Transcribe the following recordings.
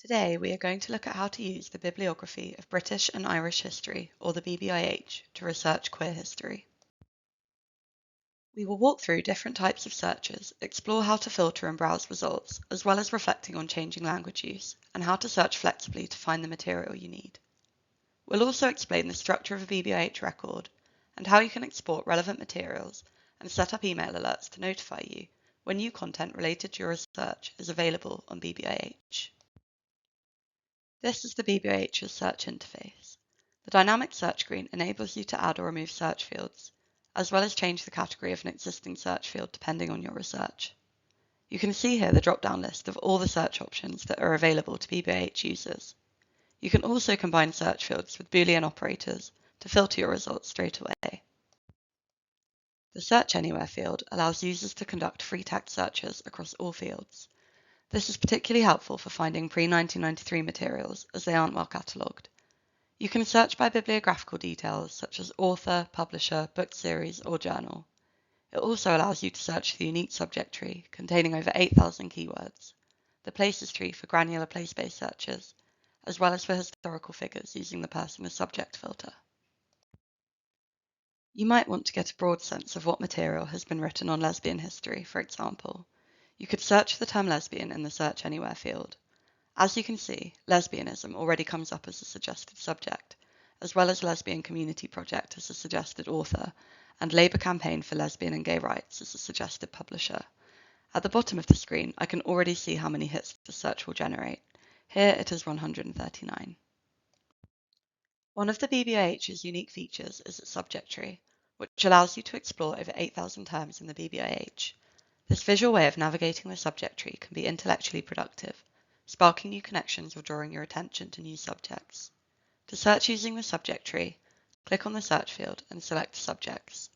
Today we are going to look at how to use the Bibliography of British and Irish History, or the BBIH, to research queer history. We will walk through different types of searches, explore how to filter and browse results, as well as reflecting on changing language use, and how to search flexibly to find the material you need. We'll also explain the structure of a BBIH record, and how you can export relevant materials and set up email alerts to notify you when new content related to your research is available on BBIH. This is the BBIH's search interface. The dynamic search screen enables you to add or remove search fields, as well as change the category of an existing search field depending on your research. You can see here the drop-down list of all the search options that are available to BBIH users. You can also combine search fields with Boolean operators to filter your results straight away. The Search Anywhere field allows users to conduct free text searches across all fields. This is particularly helpful for finding pre-1993 materials, as they aren't well catalogued. You can search by bibliographical details such as author, publisher, book series, or journal. It also allows you to search the unique subject tree, containing over 8,000 keywords, the places tree for granular place-based searches, as well as for historical figures using the person as subject filter. You might want to get a broad sense of what material has been written on lesbian history, for example. You could search the term lesbian in the Search Anywhere field. As you can see, lesbianism already comes up as a suggested subject, as well as Lesbian Community Project as a suggested author, and Labour Campaign for Lesbian and Gay Rights as a suggested publisher. At the bottom of the screen, I can already see how many hits the search will generate. Here it is 139. One of the BBIH's unique features is its subject tree, which allows you to explore over 8,000 terms in the BBIH. This visual way of navigating the subject tree can be intellectually productive, sparking new connections or drawing your attention to new subjects. To search using the subject tree, click on the search field and select Subjects.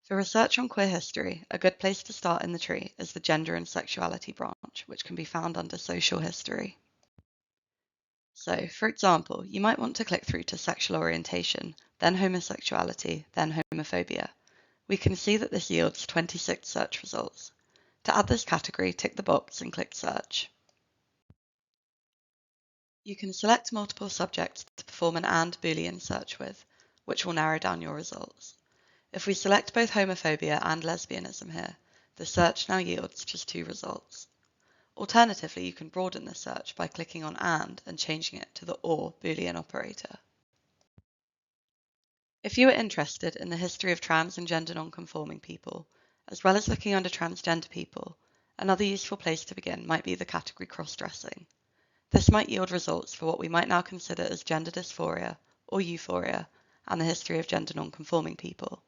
For research on queer history, a good place to start in the tree is the Gender and Sexuality branch, which can be found under Social History. So, for example, you might want to click through to Sexual Orientation, then Homosexuality, then Homophobia. We can see that this yields 26 search results. To add this category, tick the box and click Search. You can select multiple subjects to perform an AND Boolean search with, which will narrow down your results. If we select both homophobia and lesbianism here, the search now yields just 2 results. Alternatively, you can broaden the search by clicking on and changing it to the OR Boolean operator. If you are interested in the history of trans and gender non-conforming people, as well as looking under transgender people, another useful place to begin might be the category cross-dressing. This might yield results for what we might now consider as gender dysphoria or euphoria and the history of gender non-conforming people.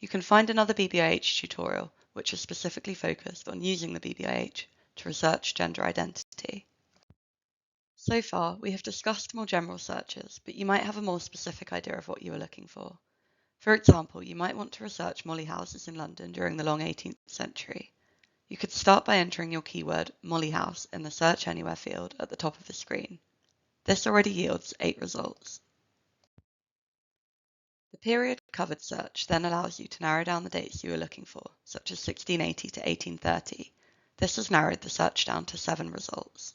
You can find another BBIH tutorial which is specifically focused on using the BBIH to research gender identity. So far, we have discussed more general searches, but you might have a more specific idea of what you are looking for. For example, you might want to research molly houses in London during the long 18th century. You could start by entering your keyword molly house in the Search Anywhere field at the top of the screen. This already yields 8 results. The period covered search then allows you to narrow down the dates you are looking for, such as 1680 to 1830. This has narrowed the search down to 7 results.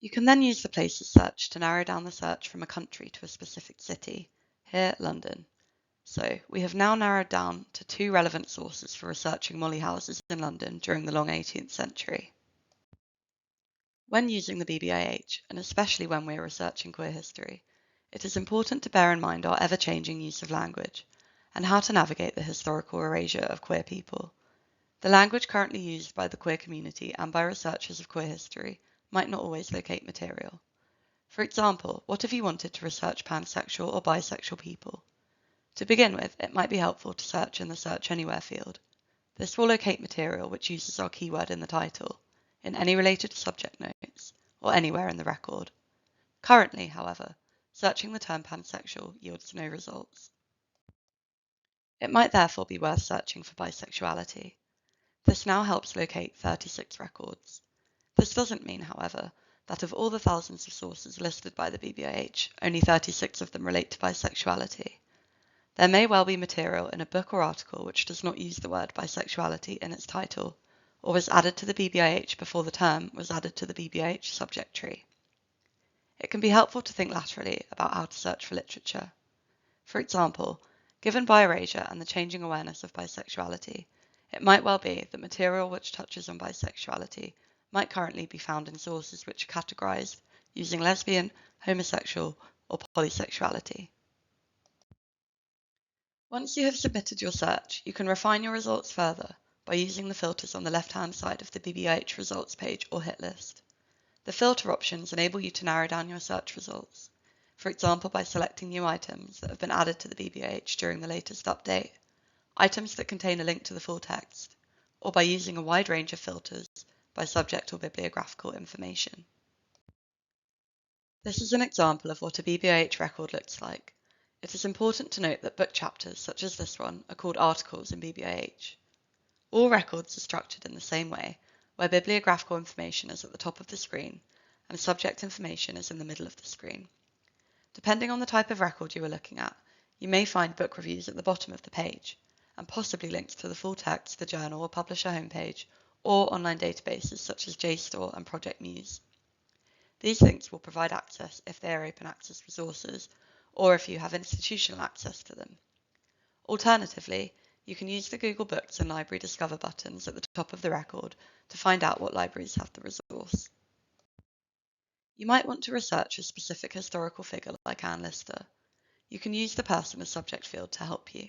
You can then use the places search to narrow down the search from a country to a specific city, here London. So we have now narrowed down to 2 relevant sources for researching molly houses in London during the long 18th century. When using the BBIH, and especially when we are researching queer history, it is important to bear in mind our ever-changing use of language and how to navigate the historical erasure of queer people. The language currently used by the queer community and by researchers of queer history might not always locate material. For example, what if you wanted to research pansexual or bisexual people? To begin with, it might be helpful to search in the Search Anywhere field. This will locate material which uses our keyword in the title, in any related subject notes, or anywhere in the record. Currently, however, searching the term pansexual yields no results. It might therefore be worth searching for bisexuality. This now helps locate 36 records. This doesn't mean, however, that of all the thousands of sources listed by the BBIH, only 36 of them relate to bisexuality. There may well be material in a book or article which does not use the word bisexuality in its title, or was added to the BBIH before the term was added to the BBIH subject tree. It can be helpful to think laterally about how to search for literature. For example, given bi-erasure and the changing awareness of bisexuality, it might well be that material which touches on bisexuality might currently be found in sources which are categorized using lesbian, homosexual, or polysexuality. Once you have submitted your search, you can refine your results further by using the filters on the left-hand side of the BBIH results page or hit list. The filter options enable you to narrow down your search results, for example by selecting new items that have been added to the BBIH during the latest update, items that contain a link to the full text, or by using a wide range of filters by subject or bibliographical information. This is an example of what a BBIH record looks like. It is important to note that book chapters, such as this one, are called articles in BBIH. All records are structured in the same way, where bibliographical information is at the top of the screen and subject information is in the middle of the screen. Depending on the type of record you are looking at, you may find book reviews at the bottom of the page, and possibly links to the full text, the journal or publisher homepage, or online databases such as JSTOR and Project Muse. These links will provide access if they are open access resources, or if you have institutional access to them. Alternatively, you can use the Google Books and Library Discover buttons at the top of the record to find out what libraries have the resource. You might want to research a specific historical figure like Anne Lister. You can use the person as subject field to help you.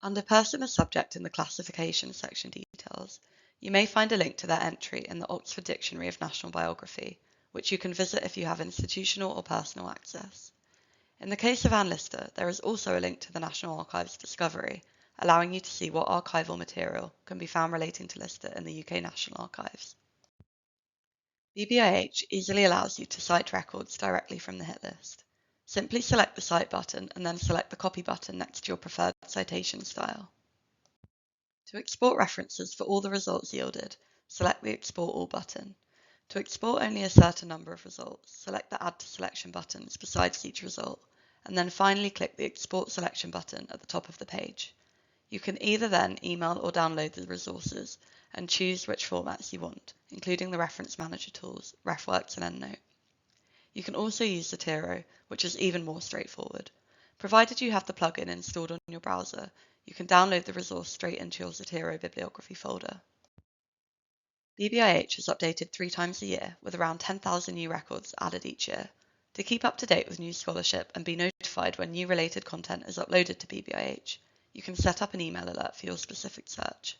Under person as subject in the classification section details, you may find a link to their entry in the Oxford Dictionary of National Biography, which you can visit if you have institutional or personal access. In the case of Anne Lister, there is also a link to the National Archives Discovery, allowing you to see what archival material can be found relating to Lister in the UK National Archives. BBIH easily allows you to cite records directly from the hit list. Simply select the Cite button and then select the Copy button next to your preferred citation style. To export references for all the results yielded, select the Export All button. To export only a certain number of results, select the Add to Selection buttons besides each result, and then finally click the Export Selection button at the top of the page. You can either then email or download the resources and choose which formats you want, including the Reference Manager tools, RefWorks and EndNote. You can also use Zotero, which is even more straightforward. Provided you have the plugin installed on your browser, you can download the resource straight into your Zotero bibliography folder. BBIH is updated 3 times a year, with around 10,000 new records added each year. To keep up to date with new scholarship and be notified when new related content is uploaded to BBIH, you can set up an email alert for your specific search.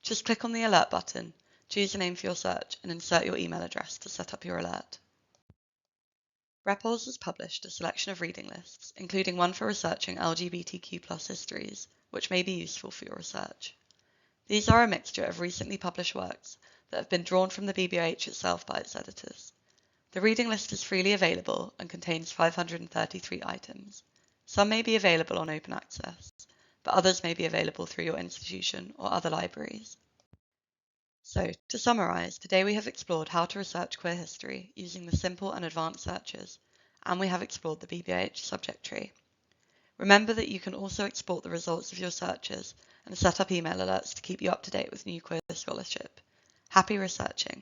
Just click on the Alert button, choose a name for your search, and insert your email address to set up your alert. RepOls has published a selection of reading lists, including one for researching LGBTQ+ histories, which may be useful for your research. These are a mixture of recently published works that have been drawn from the BBIH itself by its editors. The reading list is freely available and contains 533 items. Some may be available on open access, but others may be available through your institution or other libraries. So, to summarise, today we have explored how to research queer history using the simple and advanced searches, and we have explored the BBIH subject tree. Remember that you can also export the results of your searches and set up email alerts to keep you up to date with new queer scholarship. Happy researching!